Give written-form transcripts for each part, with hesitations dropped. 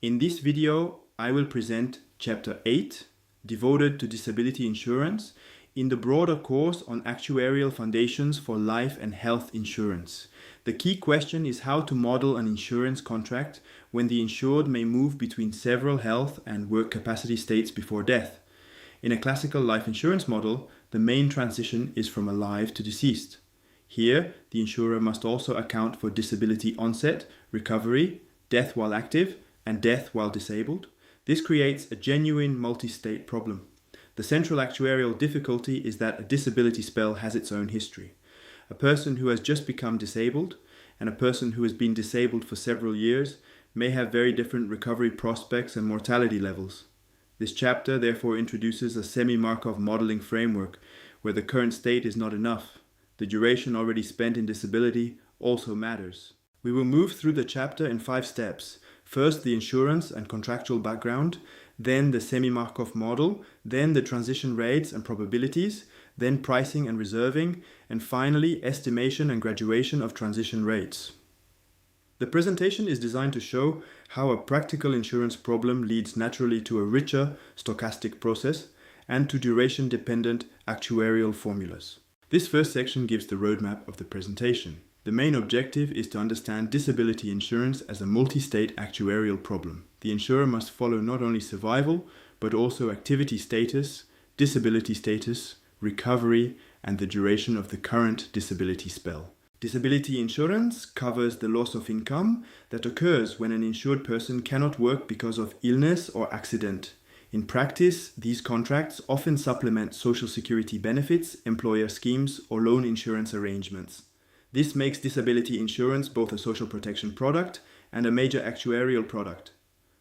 In this video, I will present Chapter 8, devoted to disability insurance, in the broader course on actuarial foundations for life and health insurance. The key question is how to model an insurance contract when the insured may move between several health and work capacity states before death. In a classical life insurance model, the main transition is from alive to deceased. Here, the insurer must also account for disability onset, recovery, death while active, and death while disabled. This creates a genuine multi-state problem. The central actuarial difficulty is that a disability spell has its own history. A person who has just become disabled and a person who has been disabled for several years may have very different recovery prospects and mortality levels. This chapter therefore introduces a semi-Markov modeling framework where the current state is not enough. The duration already spent in disability also matters. We will move through the chapter in 5 steps. First, the insurance and contractual background, then the semi-Markov model, then the transition rates and probabilities, then pricing and reserving, and finally, estimation and graduation of transition rates. The presentation is designed to show how a practical insurance problem leads naturally to a richer stochastic process and to duration-dependent actuarial formulas. This first section gives the roadmap of the presentation. The main objective is to understand disability insurance as a multi-state actuarial problem. The insurer must follow not only survival, but also activity status, disability status, recovery, and the duration of the current disability spell. Disability insurance covers the loss of income that occurs when an insured person cannot work because of illness or accident. In practice, these contracts often supplement social security benefits, employer schemes, or loan insurance arrangements. This makes disability insurance both a social protection product and a major actuarial product.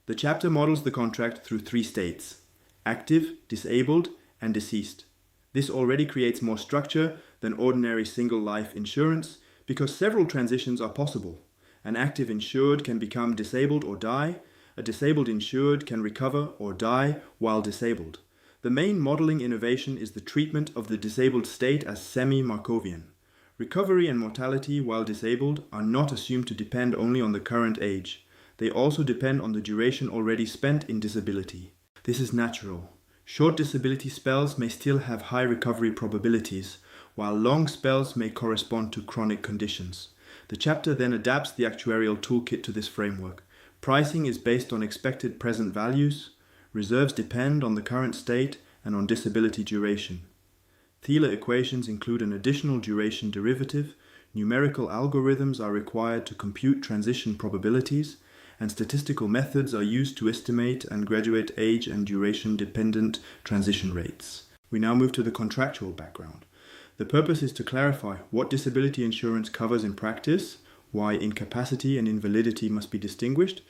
The chapter models the contract through 3 states: active, disabled, and deceased. This already creates more structure than ordinary single life insurance because several transitions are possible. An active insured can become disabled or die. A disabled insured can recover or die while disabled. The main modeling innovation is the treatment of the disabled state as semi-Markovian. Recovery and mortality while disabled are not assumed to depend only on the current age. They also depend on the duration already spent in disability. This is natural. Short disability spells may still have high recovery probabilities, while long spells may correspond to chronic conditions. The chapter then adapts the actuarial toolkit to this framework. Pricing is based on expected present values. Reserves depend on the current state and on disability duration. Thiele equations include an additional duration derivative, numerical algorithms are required to compute transition probabilities, and statistical methods are used to estimate and graduate age and duration-dependent transition rates. We now move to the contractual background. The purpose is to clarify what disability insurance covers in practice, why incapacity and invalidity must be distinguished,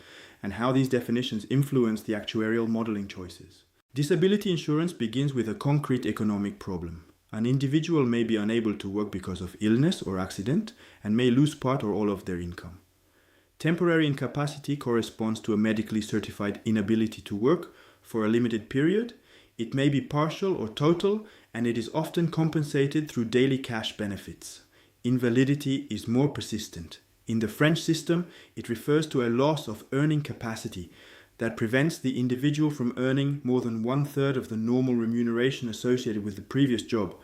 and how these definitions influence the actuarial modeling choices. Disability insurance begins with a concrete economic problem. An individual may be unable to work because of illness or accident and may lose part or all of their income. Temporary incapacity corresponds to a medically certified inability to work for a limited period. It may be partial or total, and it is often compensated through daily cash benefits. Invalidity is more persistent. In the French system, it refers to a loss of earning capacity that prevents the individual from earning more than 1/3 of the normal remuneration associated with the previous job.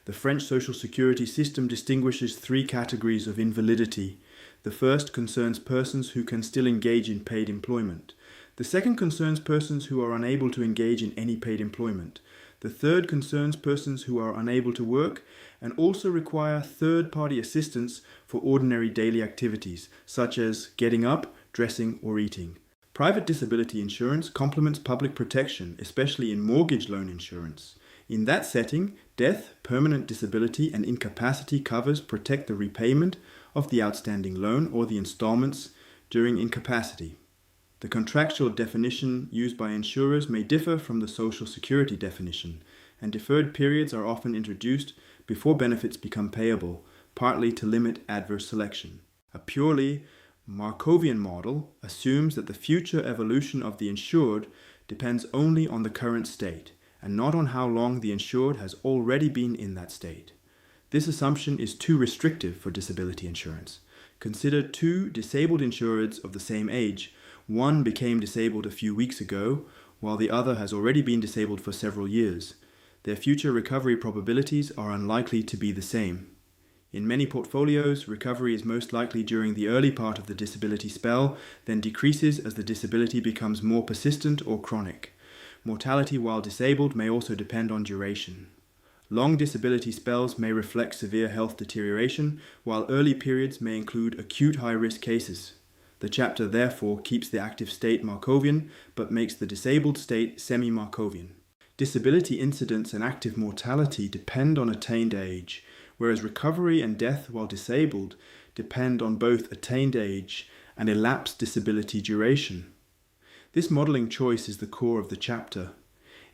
The French social security system distinguishes 3 categories of invalidity. The first concerns persons who can still engage in paid employment. The second concerns persons who are unable to engage in any paid employment. The third concerns persons who are unable to work and also require third-party assistance for ordinary daily activities, such as getting up, dressing, or eating. Private disability insurance complements public protection, especially in mortgage loan insurance. In that setting, death, permanent disability, and incapacity covers protect the repayment of the outstanding loan or the installments during incapacity. The contractual definition used by insurers may differ from the Social Security definition, and deferred periods are often introduced before benefits become payable, partly to limit adverse selection. A purely Markovian model assumes that the future evolution of the insured depends only on the current state, and not on how long the insured has already been in that state. This assumption is too restrictive for disability insurance. Consider 2 disabled insureds of the same age, One became disabled a few weeks ago, while the other has already been disabled for several years. Their future recovery probabilities are unlikely to be the same. In many portfolios, recovery is most likely during the early part of the disability spell, then decreases as the disability becomes more persistent or chronic. Mortality while disabled may also depend on duration. Long disability spells may reflect severe health deterioration, while early periods may include acute high-risk cases. The chapter therefore keeps the active state Markovian, but makes the disabled state semi-Markovian. Disability incidence and active mortality depend on attained age, whereas recovery and death while disabled depend on both attained age and elapsed disability duration. This modelling choice is the core of the chapter.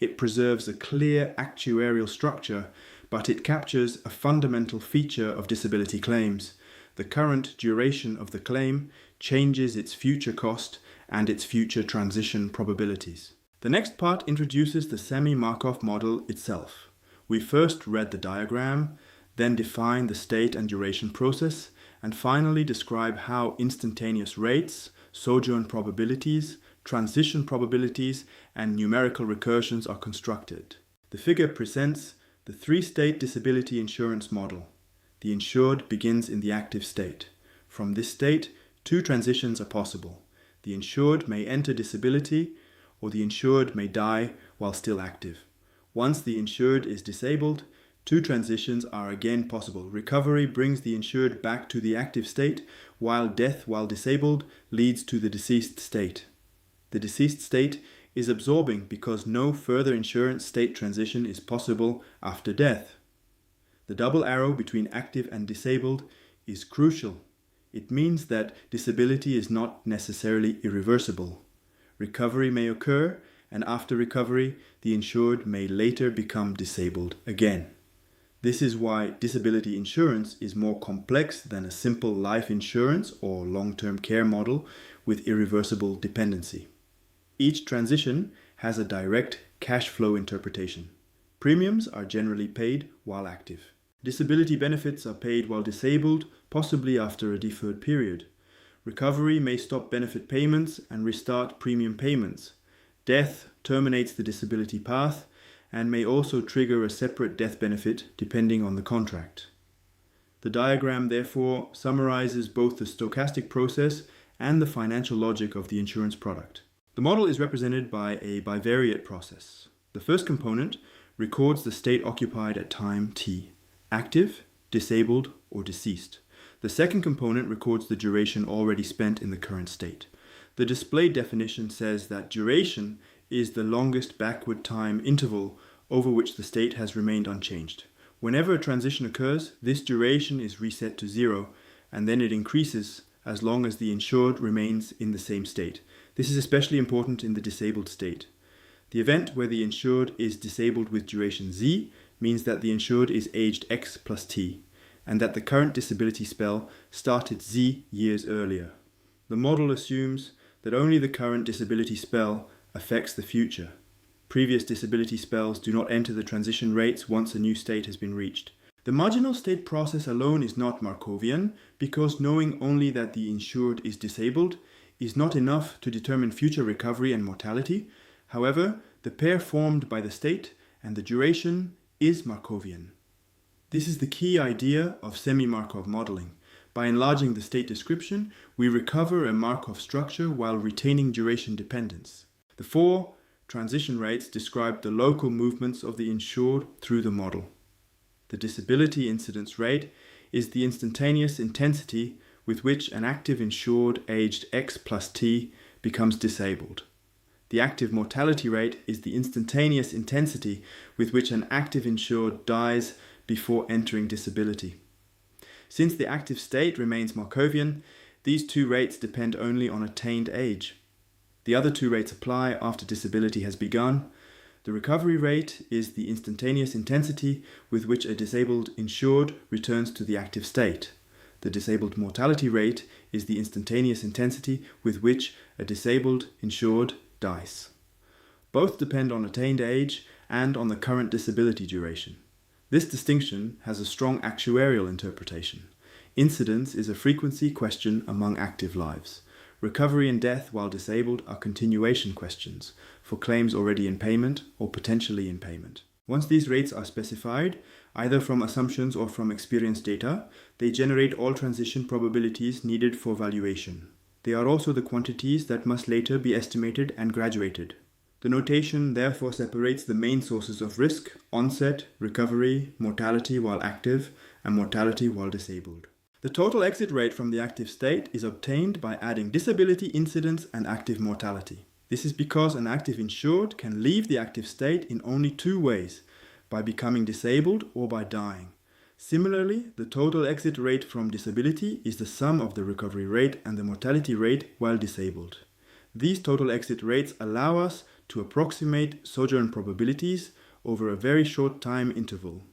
It preserves a clear actuarial structure, but it captures a fundamental feature of disability claims. The current duration of the claim changes its future cost and its future transition probabilities. The next part introduces the semi-Markov model itself. We first read the diagram, then define the state and duration process, and finally describe how instantaneous rates, sojourn probabilities, transition probabilities, and numerical recursions are constructed. The figure presents the three-state disability insurance model. The insured begins in the active state. From this state, two transitions are possible. The insured may enter disability, or the insured may die while still active. Once the insured is disabled, two transitions are again possible. Recovery brings the insured back to the active state, while death while disabled leads to the deceased state. The deceased state is absorbing because no further insurance state transition is possible after death. The double arrow between active and disabled is crucial. It means that disability is not necessarily irreversible. Recovery may occur, and after recovery, the insured may later become disabled again. This is why disability insurance is more complex than a simple life insurance or long-term care model with irreversible dependency. Each transition has a direct cash flow interpretation. Premiums are generally paid while active. Disability benefits are paid while disabled, possibly after a deferred period. Recovery may stop benefit payments and restart premium payments. Death terminates the disability path and may also trigger a separate death benefit depending on the contract. The diagram therefore summarizes both the stochastic process and the financial logic of the insurance product. The model is represented by a bivariate process. The first component records the state occupied at time t, active, disabled, or deceased. The second component records the duration already spent in the current state. The displayed definition says that duration is the longest backward time interval over which the state has remained unchanged. Whenever a transition occurs, this duration is reset to 0, and then it increases as long as the insured remains in the same state. This is especially important in the disabled state. The event where the insured is disabled with duration z means that the insured is aged x plus t, and that the current disability spell started z years earlier. The model assumes that only the current disability spell affects the future. Previous disability spells do not enter the transition rates once a new state has been reached. The marginal state process alone is not Markovian because knowing only that the insured is disabled is not enough to determine future recovery and mortality. However, the pair formed by the state and the duration is Markovian. This is the key idea of semi-Markov modeling. By enlarging the state description, we recover a Markov structure while retaining duration dependence. The four transition rates describe the local movements of the insured through the model. The disability incidence rate is the instantaneous intensity with which an active insured aged x plus t becomes disabled. The active mortality rate is the instantaneous intensity with which an active insured dies before entering disability. Since the active state remains Markovian, these two rates depend only on attained age. The other two rates apply after disability has begun. The recovery rate is the instantaneous intensity with which a disabled insured returns to the active state. The disabled mortality rate is the instantaneous intensity with which a disabled insured dies. Both depend on attained age and on the current disability duration. This distinction has a strong actuarial interpretation. Incidence is a frequency question among active lives. recovery and death while disabled are continuation questions for claims already in payment or potentially in payment. Once these rates are specified, either from assumptions or from experience data, they generate all transition probabilities needed for valuation. They are also the quantities that must later be estimated and graduated. The notation therefore separates the main sources of risk: onset, recovery, mortality while active, and mortality while disabled. The total exit rate from the active state is obtained by adding disability incidence and active mortality. This is because an active insured can leave the active state in only two ways: by becoming disabled or by dying. Similarly, the total exit rate from disability is the sum of the recovery rate and the mortality rate while disabled. These total exit rates allow us to approximate sojourn probabilities over a very short time interval.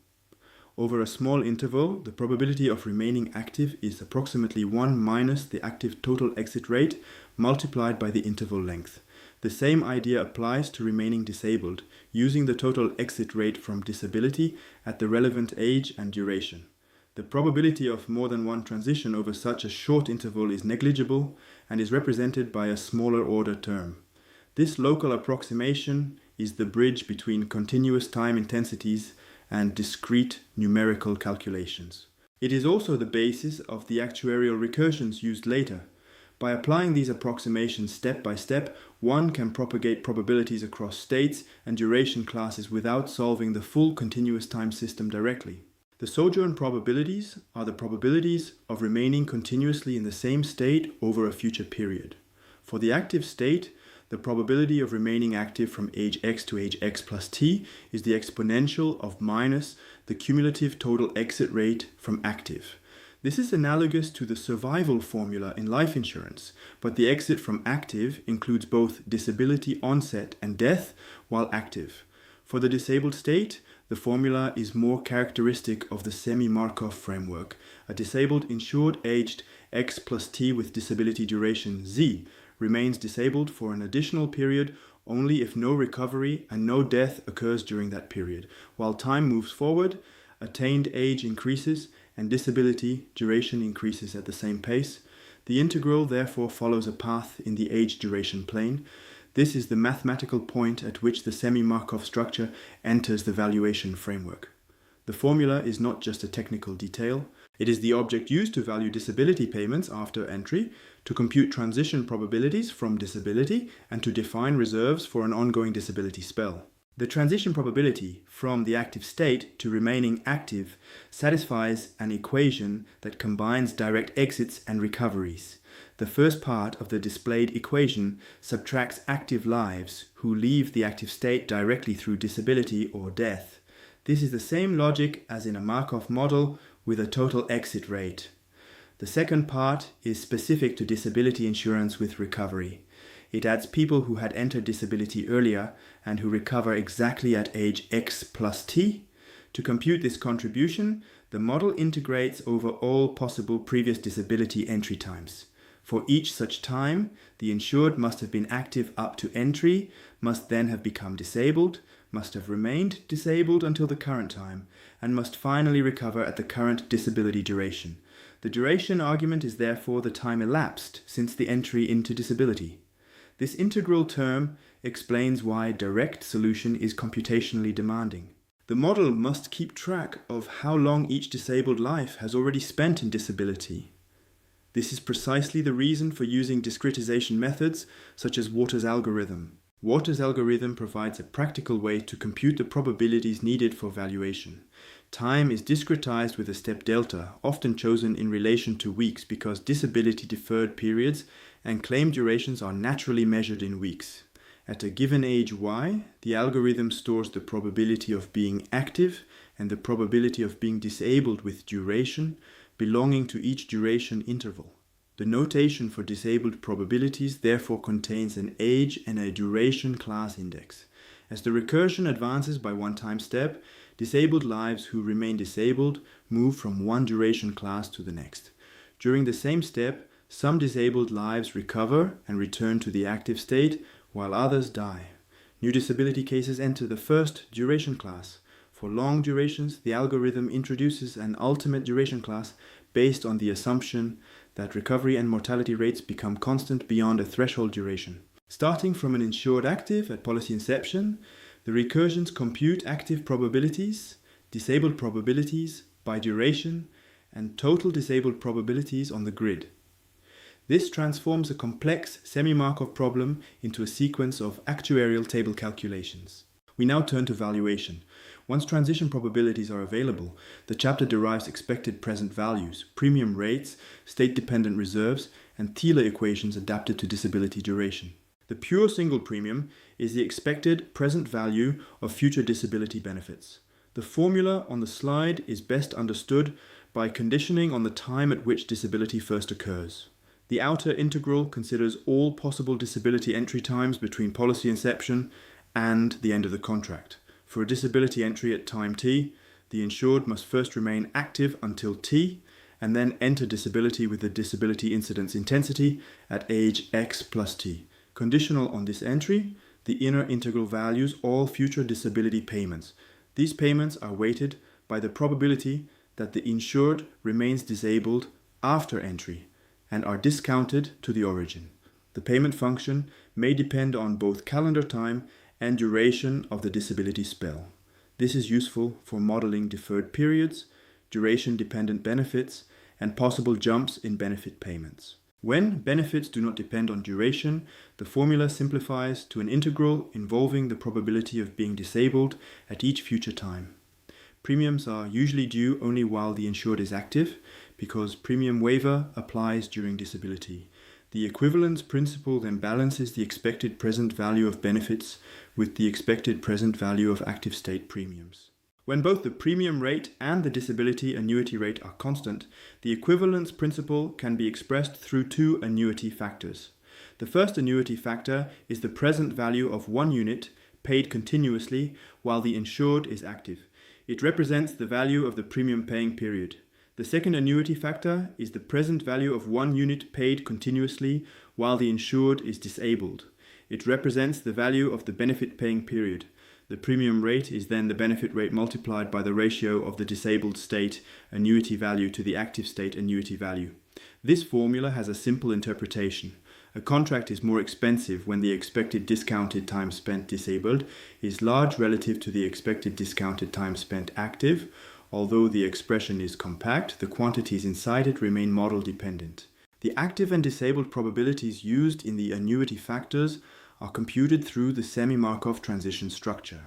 Over a small interval, the probability of remaining active is approximately 1 minus the active total exit rate multiplied by the interval length. The same idea applies to remaining disabled, using the total exit rate from disability at the relevant age and duration. The probability of more than one transition over such a short interval is negligible and is represented by a smaller order term. This local approximation is the bridge between continuous time intensities and discrete numerical calculations. It is also the basis of the actuarial recursions used later. By applying these approximations step by step, one can propagate probabilities across states and duration classes without solving the full continuous time system directly. The sojourn probabilities are the probabilities of remaining continuously in the same state over a future period. For the active state, the probability of remaining active from age x to age x plus t is the exponential of minus the cumulative total exit rate from active. This is analogous to the survival formula in life insurance, but the exit from active includes both disability onset and death while active. For the disabled state, the formula is more characteristic of the semi-Markov framework. A disabled insured aged x plus t with disability duration z remains disabled for an additional period only if no recovery and no death occurs during that period. While time moves forward, attained age increases and disability duration increases at the same pace. The integral therefore follows a path in the age duration plane. This is the mathematical point at which the semi-Markov structure enters the valuation framework. The formula is not just a technical detail. It is the object used to value disability payments after entry, to compute transition probabilities from disability, and to define reserves for an ongoing disability spell. The transition probability from the active state to remaining active satisfies an equation that combines direct exits and recoveries. The first part of the displayed equation subtracts active lives who leave the active state directly through disability or death. This is the same logic as in a Markov model with a total exit rate. The second part is specific to disability insurance with recovery. It adds people who had entered disability earlier and who recover exactly at age x plus t. To compute this contribution, the model integrates over all possible previous disability entry times. For each such time, the insured must have been active up to entry, must then have become disabled, must have remained disabled until the current time, and must finally recover at the current disability duration. The duration argument is therefore the time elapsed since the entry into disability. This integral term explains why direct solution is computationally demanding. The model must keep track of how long each disabled life has already spent in disability. This is precisely the reason for using discretization methods such as Waters' algorithm. Waters' algorithm provides a practical way to compute the probabilities needed for valuation. Time is discretized with a step delta, often chosen in relation to weeks because disability deferred periods and claim durations are naturally measured in weeks. At a given age y, the algorithm stores the probability of being active and the probability of being disabled with duration belonging to each duration interval. The notation for disabled probabilities therefore contains an age and a duration class index. As the recursion advances by one time step, disabled lives who remain disabled move from one duration class to the next. During the same step, some disabled lives recover and return to the active state, while others die. New disability cases enter the first duration class. For long durations, the algorithm introduces an ultimate duration class based on the assumption that recovery and mortality rates become constant beyond a threshold duration. Starting from an insured active at policy inception, the recursions compute active probabilities, disabled probabilities by duration, and total disabled probabilities on the grid. This transforms a complex semi-Markov problem into a sequence of actuarial table calculations. We now turn to valuation. Once transition probabilities are available, the chapter derives expected present values, premium rates, state-dependent reserves, and Thiele equations adapted to disability duration. The pure single premium is the expected present value of future disability benefits. The formula on the slide is best understood by conditioning on the time at which disability first occurs. The outer integral considers all possible disability entry times between policy inception and the end of the contract. For a disability entry at time t, the insured must first remain active until t, and then enter disability with the disability incidence intensity at age x plus t. Conditional on this entry, the inner integral values all future disability payments. These payments are weighted by the probability that the insured remains disabled after entry and are discounted to the origin. The payment function may depend on both calendar time and duration of the disability spell. This is useful for modeling deferred periods, duration-dependent benefits, and possible jumps in benefit payments. When benefits do not depend on duration, the formula simplifies to an integral involving the probability of being disabled at each future time. Premiums are usually due only while the insured is active, because premium waiver applies during disability. The equivalence principle then balances the expected present value of benefits with the expected present value of active state premiums. When both the premium rate and the disability annuity rate are constant, the equivalence principle can be expressed through two annuity factors. The first annuity factor is the present value of one unit paid continuously while the insured is active. It represents the value of the premium paying period. The second annuity factor is the present value of one unit paid continuously while the insured is disabled. It represents the value of the benefit paying period. The premium rate is then the benefit rate multiplied by the ratio of the disabled state annuity value to the active state annuity value. This formula has a simple interpretation. A contract is more expensive when the expected discounted time spent disabled is large relative to the expected discounted time spent active. Although the expression is compact, the quantities inside it remain model dependent. The active and disabled probabilities used in the annuity factors are computed through the semi-Markov transition structure.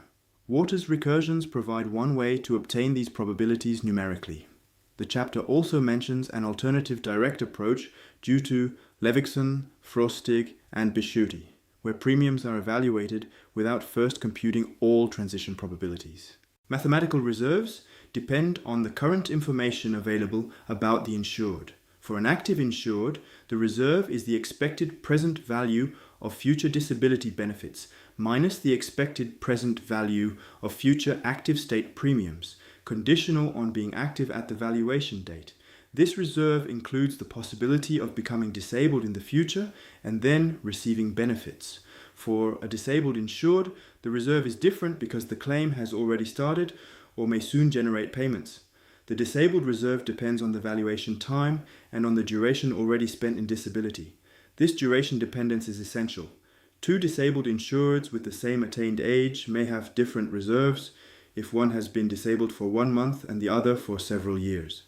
Waters recursions provide one way to obtain these probabilities numerically. The chapter also mentions an alternative direct approach due to Levickson, Frostig, and Bisciutti, where premiums are evaluated without first computing all transition probabilities. Mathematical reserves depend on the current information available about the insured. For an active insured, the reserve is the expected present value of future disability benefits minus the expected present value of future active state premiums, conditional on being active at the valuation date. This reserve includes the possibility of becoming disabled in the future and then receiving benefits. For a disabled insured, the reserve is different because the claim has already started or may soon generate payments. The disabled reserve depends on the valuation time and on the duration already spent in disability. This duration dependence is essential. Two disabled insureds with the same attained age may have different reserves if one has been disabled for 1 month and the other for several years.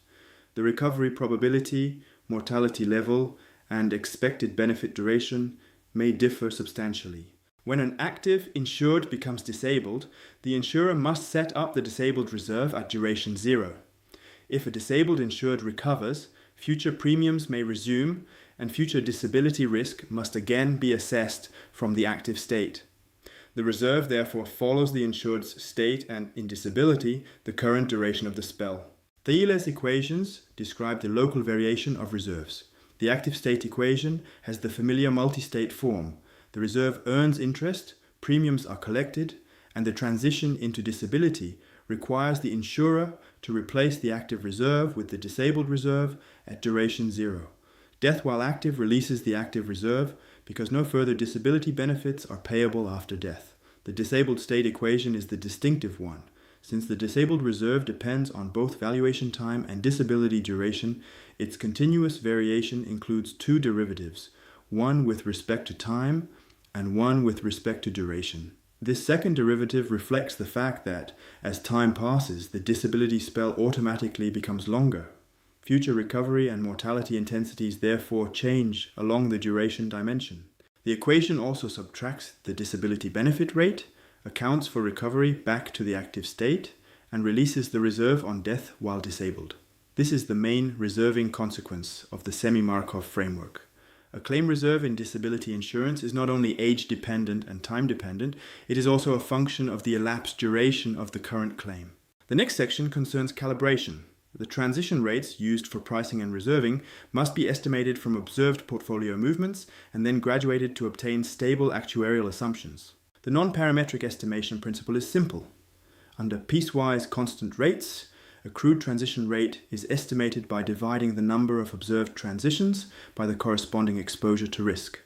The recovery probability, mortality level, and expected benefit duration may differ substantially. When an active insured becomes disabled, the insurer must set up the disabled reserve at duration 0. If a disabled insured recovers, future premiums may resume and future disability risk must again be assessed from the active state. The reserve therefore follows the insured's state and, in disability, the current duration of the spell. Thielen's equations describe the local variation of reserves. The active state equation has the familiar multi-state form. The reserve earns interest, premiums are collected, and the transition into disability requires the insurer to replace the active reserve with the disabled reserve at duration 0. Death while active releases the active reserve because no further disability benefits are payable after death. The disabled state equation is the distinctive one. Since the disabled reserve depends on both valuation time and disability duration, its continuous variation includes two derivatives, one with respect to time and one with respect to duration. This second derivative reflects the fact that, as time passes, the disability spell automatically becomes longer. Future recovery and mortality intensities therefore change along the duration dimension. The equation also subtracts the disability benefit rate, accounts for recovery back to the active state, and releases the reserve on death while disabled. This is the main reserving consequence of the Semi-Markov framework. A claim reserve in disability insurance is not only age-dependent and time-dependent, it is also a function of the elapsed duration of the current claim. The next section concerns calibration. The transition rates used for pricing and reserving must be estimated from observed portfolio movements and then graduated to obtain stable actuarial assumptions. The non-parametric estimation principle is simple. Under piecewise constant rates, accrued transition rate is estimated by dividing the number of observed transitions by the corresponding exposure to risk.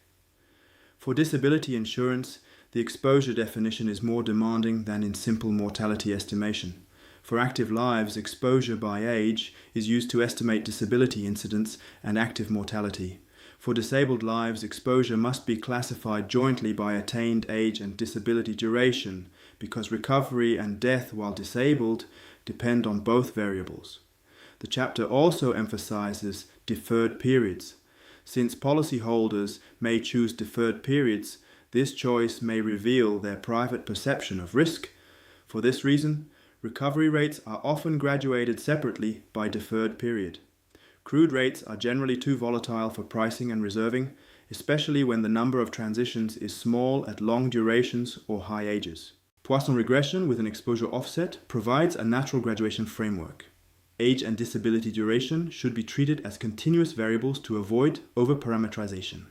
For disability insurance, the exposure definition is more demanding than in simple mortality estimation. For active lives, exposure by age is used to estimate disability incidence and active mortality. For disabled lives, exposure must be classified jointly by attained age and disability duration, because recovery and death while disabled depend on both variables. The chapter also emphasizes deferred periods. Since policyholders may choose deferred periods, this choice may reveal their private perception of risk. For this reason, recovery rates are often graduated separately by deferred period. Accrued rates are generally too volatile for pricing and reserving, especially when the number of transitions is small at long durations or high ages. Poisson regression with an exposure offset provides a natural graduation framework. Age and disability duration should be treated as continuous variables to avoid overparametrization.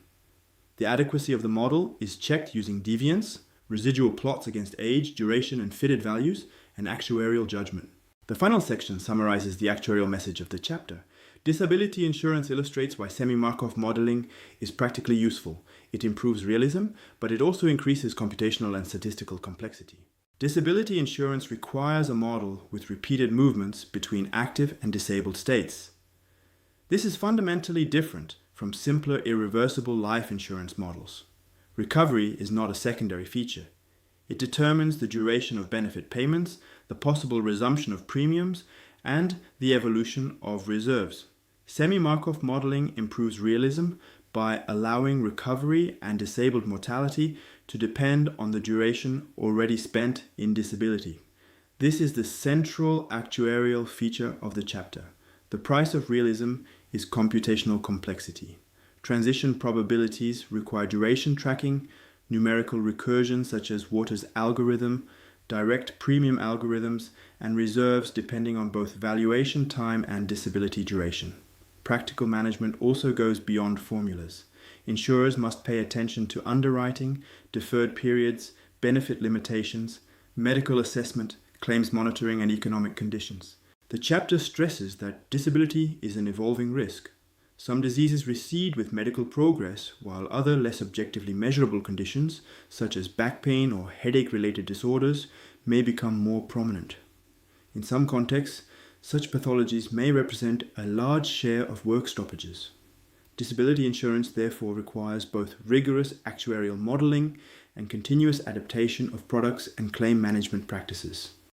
The adequacy of the model is checked using deviance, residual plots against age, duration, and fitted values, and actuarial judgment. The final section summarizes the actuarial message of the chapter. Disability insurance illustrates why Semi-Markov modeling is practically useful. It improves realism, but it also increases computational and statistical complexity. Disability insurance requires a model with repeated movements between active and disabled states. This is fundamentally different from simpler irreversible life insurance models. Recovery is not a secondary feature. It determines the duration of benefit payments, the possible resumption of premiums, and the evolution of reserves. Semi-Markov modeling improves realism by allowing recovery and disabled mortality to depend on the duration already spent in disability. This is the central actuarial feature of the chapter. The price of realism is computational complexity. Transition probabilities require duration tracking, numerical recursion such as Waters' algorithm, direct premium algorithms, and reserves depending on both valuation time and disability duration. Practical management also goes beyond formulas. Insurers must pay attention to underwriting, deferred periods, benefit limitations, medical assessment, claims monitoring, and economic conditions. The chapter stresses that disability is an evolving risk. Some diseases recede with medical progress, while other less objectively measurable conditions, such as back pain or headache-related disorders, may become more prominent. In some contexts, such pathologies may represent a large share of work stoppages. Disability insurance therefore requires both rigorous actuarial modeling and continuous adaptation of products and claim management practices.